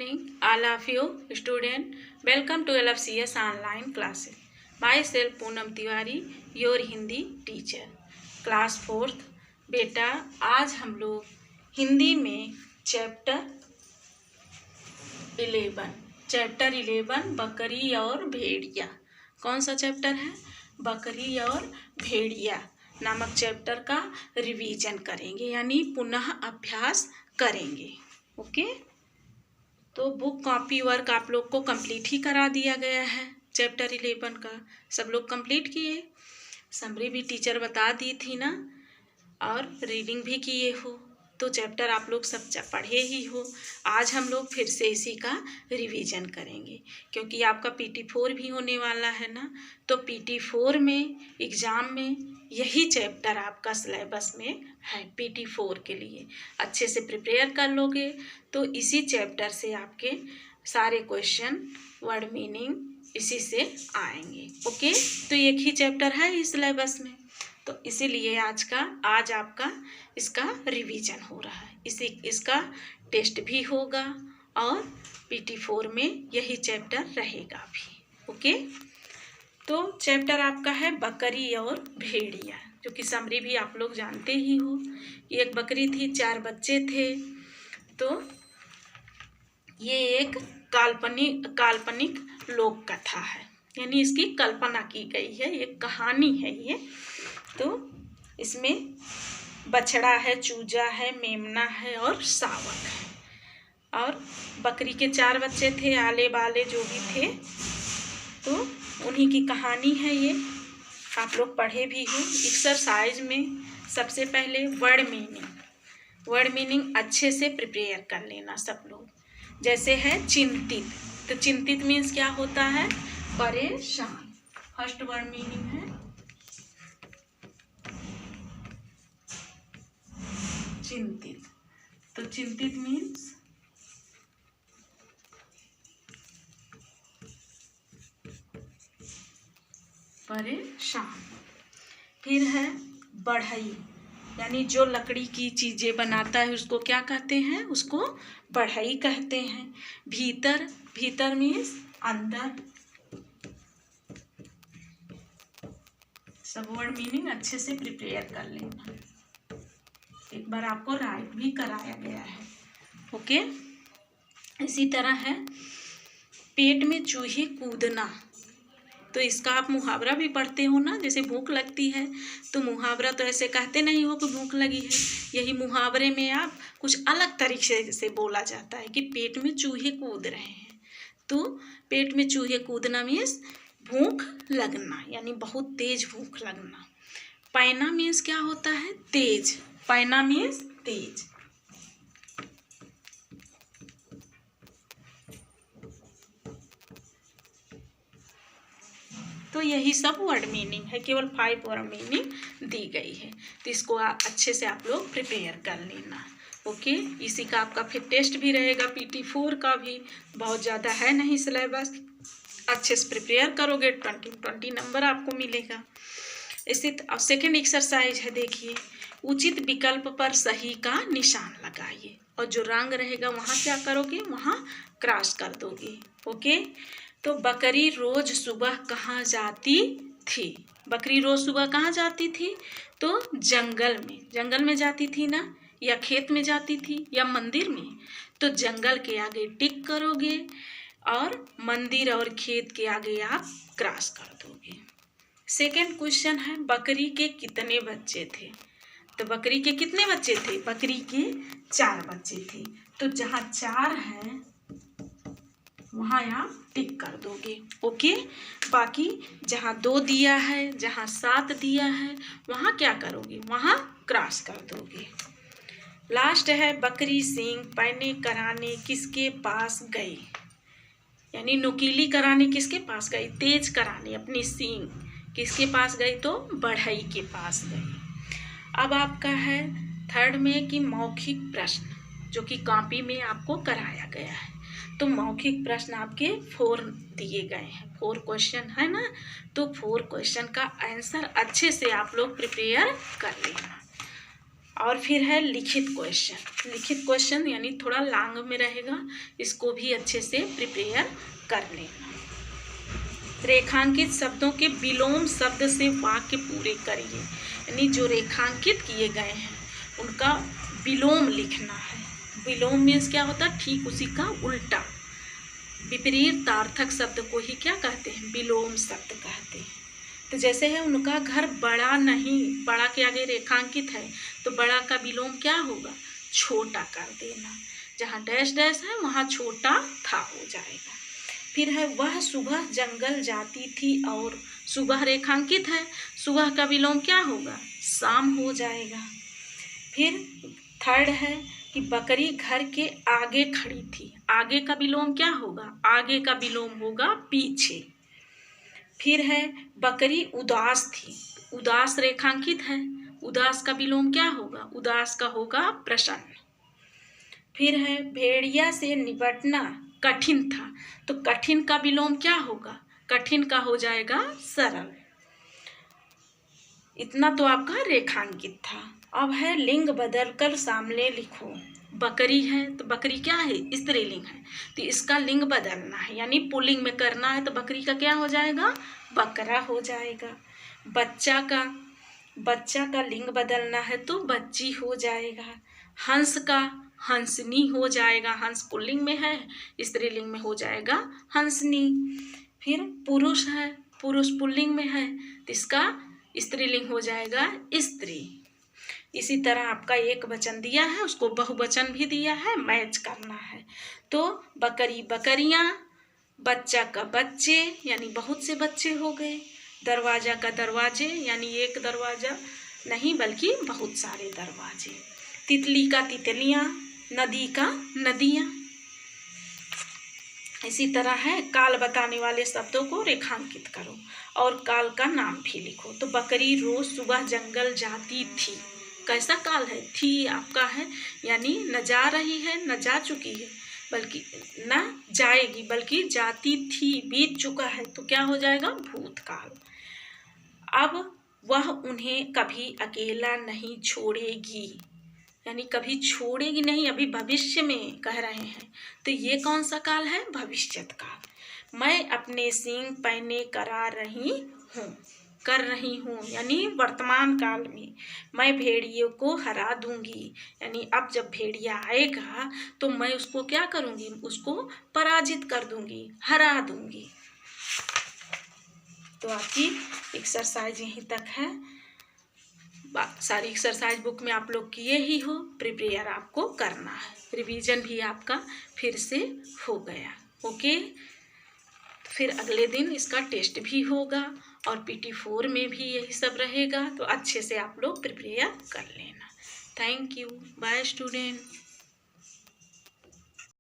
evening, all of you student. Welcome to LFCS online classes. Myself Poonam Tiwari, your Hindi teacher. Class 4th. बेटा आज हम लोग हिंदी में chapter 11 बकरी और भेड़िया। कौन सा चैप्टर है? बकरी और भेड़िया नामक चैप्टर का रिवीजन करेंगे, यानी पुनः अभ्यास करेंगे। ओके, तो बुक कॉपी वर्क आप लोग को कंप्लीट ही करा दिया गया है। चैप्टर 11 का सब लोग कंप्लीट किए, समरी भी टीचर बता दी थी ना, और रीडिंग भी किए हो, तो चैप्टर आप लोग सब पढ़े ही हो। आज हम लोग फिर से इसी का रिवीजन करेंगे, क्योंकि आपका PT4 भी होने वाला है ना। तो PT4 में एग्ज़ाम में यही चैप्टर आपका सिलेबस में है। PT4 के लिए अच्छे से प्रिपेयर कर लोगे तो इसी चैप्टर से आपके सारे क्वेश्चन, वर्ड मीनिंग इसी से आएंगे। ओके, तो एक ही चैप्टर है इस सिलेबस में, तो इसीलिए आज आपका इसका रिवीजन हो रहा है। इसका टेस्ट भी होगा और PT4 में यही चैप्टर रहेगा भी। ओके, तो चैप्टर आपका है बकरी और भेड़िया, जो कि समरी भी आप लोग जानते ही हो। एक बकरी थी, 4 बच्चे थे। तो ये एक काल्पनिक लोक कथा है, यानी इसकी कल्पना की गई है, एक कहानी है ये। तो इसमें बछड़ा है, चूजा है, मेमना है और शावक है। और बकरी के 4 बच्चे थे, आले बाले जो भी थे, तो उन्हीं की कहानी है ये। आप लोग पढ़े भी हो। एक्सरसाइज में सबसे पहले वर्ड मीनिंग अच्छे से प्रिपेयर कर लेना सब लोग। जैसे है चिंतित, तो चिंतित मीन्स क्या होता है? परेशान। फर्स्ट वर्ड मीनिंग है चिंतित। तो चिंतित मीन्स परेशान। फिर है बढ़ई, यानी जो लकड़ी की चीजें बनाता है उसको क्या कहते हैं? उसको बढ़ई कहते हैं। भीतर मीन्स अंदर। सब वर्ड मीनिंग अच्छे से प्रिपेयर कर लेना, एक बार आपको राइट भी कराया गया है। ओके, इसी तरह है पेट में चूहे कूदना। तो इसका आप मुहावरा भी पढ़ते हो ना, जैसे भूख लगती है तो मुहावरा तो ऐसे कहते नहीं हो कि भूख लगी है। यही मुहावरे में आप कुछ अलग तरीके से बोला जाता है कि पेट में चूहे कूद रहे हैं। तो पेट में चूहे कूदना मीन्स भूख लगना, यानी बहुत तेज भूख लगना। पैना मीन्स क्या होता है? तेज। पैना मीन्स तेज। तो यही सब वर्ड मीनिंग है, केवल 5 वर्ड मीनिंग दी गई है। तो इसको अच्छे से आप लोग प्रिपेयर कर लेना। ओके, इसी का आपका फिर टेस्ट भी रहेगा। PT4 का भी बहुत ज़्यादा है नहीं सिलेबस, अच्छे से प्रिपेयर करोगे 20 नंबर आपको मिलेगा। इसी सेकेंड एक्सरसाइज है, देखिए, उचित विकल्प पर सही का निशान लगाइए, और जो रंग रहेगा वहाँ क्या करोगे? वहाँ क्रॉस कर दोगे। ओके, तो बकरी रोज सुबह कहाँ जाती थी? बकरी रोज सुबह कहाँ जाती थी? तो जंगल में जाती थी ना, या खेत में जाती थी, या मंदिर में? तो जंगल के आगे टिक करोगे और मंदिर और खेत के आगे आप क्रॉस कर दोगे। सेकेंड क्वेश्चन है, बकरी के कितने बच्चे थे? तो बकरी के कितने बच्चे थे? बकरी के 4 बच्चे थे। तो जहाँ 4 है वहाँ आप टिक कर दोगे। ओके, बाकी जहाँ 2 दिया है, जहाँ 7 दिया है, वहाँ क्या करोगे? वहाँ क्रॉस कर दोगे। लास्ट है, बकरी सींग पैने कराने किसके पास गई? यानी नुकीली कराने किसके पास गई? तेज कराने अपनी सींग किसके पास गई? तो बढ़ई के पास गई। अब आपका है थर्ड में कि मौखिक प्रश्न, जो कि कॉपी में आपको कराया गया है। तो मौखिक प्रश्न आपके 4 दिए गए हैं, 4 क्वेश्चन है ना। तो 4 क्वेश्चन का आंसर अच्छे से आप लोग प्रिपेयर कर लेना। और फिर है लिखित क्वेश्चन। लिखित क्वेश्चन यानी थोड़ा लॉन्ग में रहेगा, इसको भी अच्छे से प्रिपेयर कर लेना। रेखांकित शब्दों के विलोम शब्द से वाक्य पूरे करिए, यानी जो रेखांकित किए गए हैं उनका विलोम लिखना है। विलोम मीन्स क्या होता है? ठीक उसी का उल्टा। विपरीतार्थक शब्द को ही क्या कहते हैं? विलोम शब्द कहते हैं। तो जैसे है उनका घर बड़ा नहीं, बड़ा के आगे रेखांकित है तो बड़ा का विलोम क्या होगा? छोटा कर देना। जहाँ डैश डैश है वहाँ छोटा था हो जाएगा। फिर है वह सुबह जंगल जाती थी और सुबह रेखांकित है, सुबह का विलोम क्या होगा? शाम हो जाएगा। फिर थर्ड है कि बकरी घर के आगे खड़ी थी, आगे का विलोम क्या होगा? आगे का विलोम होगा पीछे। फिर है बकरी उदास थी, उदास रेखांकित है, उदास का विलोम क्या होगा? उदास का होगा प्रसन्न। फिर है भेड़िया से निपटना कठिन था, तो कठिन का विलोम क्या होगा? कठिन का हो जाएगा सरल। इतना तो आपका रेखांकित था। अब है लिंग बदलकर सामने लिखो। बकरी है तो बकरी क्या है? स्त्रीलिंग है, तो इसका लिंग बदलना है, यानी पुल्लिंग में करना है, तो बकरी का क्या हो जाएगा? बकरा हो जाएगा। बच्चा का लिंग बदलना है तो बच्ची हो जाएगा। हंस का हंसनी हो जाएगा, हंस पुल्लिंग में है, स्त्रीलिंग में हो जाएगा हंसनी। फिर पुरुष है, पुरुष पुल्लिंग में है तो इसका स्त्रीलिंग हो जाएगा स्त्री। इसी तरह आपका एक वचन दिया है, उसको बहुवचन भी दिया है, मैच करना है। तो बकरी बकरियां, बच्चा का बच्चे यानी बहुत से बच्चे हो गए, दरवाजा का दरवाजे यानी एक दरवाजा नहीं बल्कि बहुत सारे दरवाजे, तितली का तितलियां, नदी का नदियां। इसी तरह है काल बताने वाले शब्दों को रेखांकित करो और काल का नाम भी लिखो। तो बकरी रोज सुबह जंगल जाती थी, कैसा काल है? थी आपका है, यानी न जा रही है न जा चुकी है, बल्कि न जाएगी बल्कि जाती थी, बीत चुका है तो क्या हो जाएगा? भूतकाल। अब वह उन्हें कभी अकेला नहीं छोड़ेगी, यानी कभी छोड़ेगी नहीं, अभी भविष्य में कह रहे हैं, तो ये कौन सा काल है? भविष्यत काल। मैं अपने सींग पहने कर रही हूँ यानी वर्तमान काल में। मैं भेड़ियों को हरा दूंगी, यानी अब जब भेड़िया आएगा तो मैं उसको क्या करूँगी? उसको पराजित कर दूंगी, हरा दूंगी। तो आपकी एक्सरसाइज यहीं तक है। सारी एक्सरसाइज बुक में आप लोग किए ही हो, प्रिपेयर आपको करना है, रिवीजन भी आपका फिर से हो गया। ओके, फिर अगले दिन इसका टेस्ट भी होगा और PT4 में भी यही सब रहेगा, तो अच्छे से आप लोग प्रिपेयर कर लेना। Thank you, bye student.